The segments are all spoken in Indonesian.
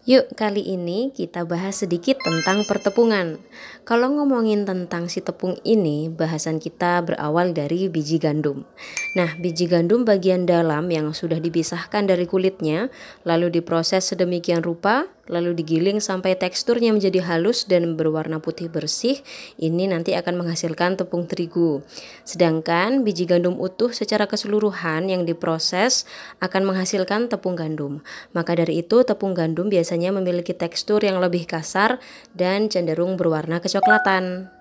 Yuk, kali ini kita bahas sedikit tentang pertepungan. Kalau ngomongin tentang si tepung ini, bahasan kita berawal dari biji gandum. Nah, biji gandum bagian dalam yang sudah dipisahkan dari kulitnya, lalu diproses sedemikian rupa, lalu digiling sampai teksturnya menjadi halus dan berwarna putih bersih, ini nanti akan menghasilkan tepung terigu. Sedangkan biji gandum utuh secara keseluruhan yang diproses akan menghasilkan tepung gandum. Maka dari itu tepung gandum biasanya memiliki tekstur yang lebih kasar dan cenderung berwarna kecoklatan.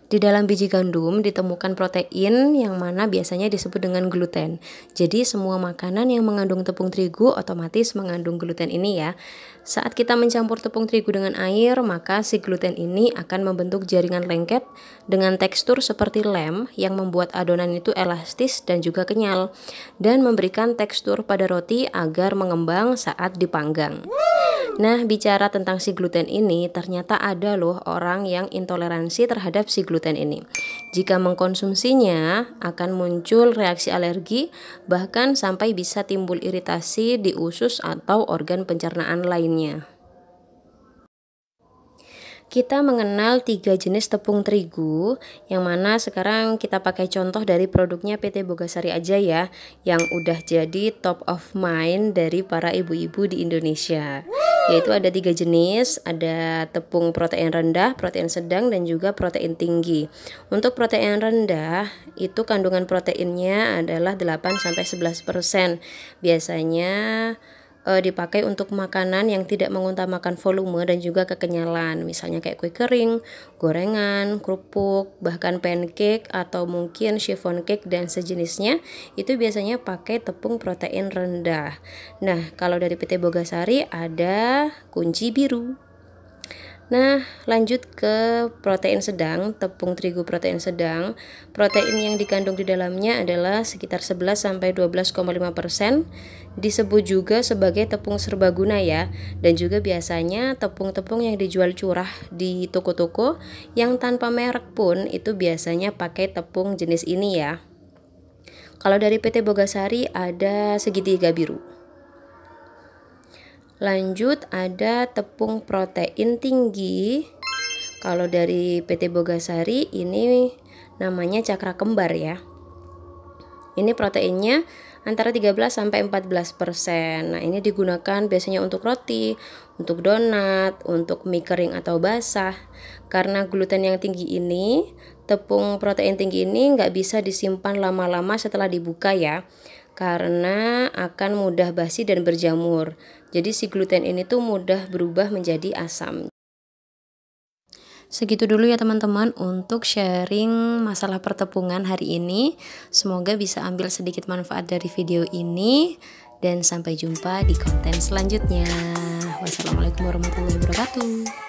Di dalam biji gandum ditemukan protein yang mana biasanya disebut dengan gluten. Jadi semua makanan yang mengandung tepung terigu otomatis mengandung gluten ini ya. Saat kita mencampur tepung terigu dengan air, maka si gluten ini akan membentuk jaringan lengket dengan tekstur seperti lem yang membuat adonan itu elastis dan juga kenyal dan memberikan tekstur pada roti agar mengembang saat dipanggang. Nah, bicara tentang si gluten ini, ternyata ada loh orang yang intoleransi terhadap si gluten ini. Jika mengkonsumsinya, akan muncul reaksi alergi, bahkan sampai bisa timbul iritasi di usus atau organ pencernaan lainnya. Kita mengenal 3 jenis tepung terigu, yang mana sekarang kita pakai contoh dari produknya PT Bogasari aja ya, yang udah jadi top of mind dari para ibu-ibu di Indonesia. Yaitu ada 3 jenis, ada tepung protein rendah, protein sedang, dan juga protein tinggi. Untuk protein rendah, itu kandungan proteinnya adalah 8-11%. Biasanya dipakai untuk makanan yang tidak mengutamakan volume dan juga kekenyalan, misalnya kayak kue kering, gorengan, kerupuk, bahkan pancake atau mungkin chiffon cake dan sejenisnya, itu biasanya pakai tepung protein rendah. Nah, kalau dari PT Bogasari ada kunci biru. Nah, lanjut ke protein sedang, tepung terigu protein sedang. Protein yang dikandung di dalamnya adalah sekitar 11-12,5%. Disebut juga sebagai tepung serbaguna ya. Dan juga biasanya tepung-tepung yang dijual curah di toko-toko yang tanpa merek pun itu biasanya pakai tepung jenis ini ya. Kalau dari PT Bogasari ada segitiga biru. Lanjut ada tepung protein tinggi. Kalau dari PT Bogasari ini namanya cakra kembar ya. Ini proteinnya antara 13-14%. Nah, ini digunakan biasanya untuk roti, untuk donat, untuk mie kering atau basah. Karena gluten yang tinggi ini, tepung protein tinggi ini nggak bisa disimpan lama-lama setelah dibuka ya. Karena akan mudah basi dan berjamur. Jadi si gluten ini tuh mudah berubah menjadi asam. Segitu dulu ya teman-teman untuk sharing masalah pertepungan hari ini. Semoga bisa ambil sedikit manfaat dari video ini. Dan sampai jumpa di konten selanjutnya. Wassalamualaikum warahmatullahi wabarakatuh.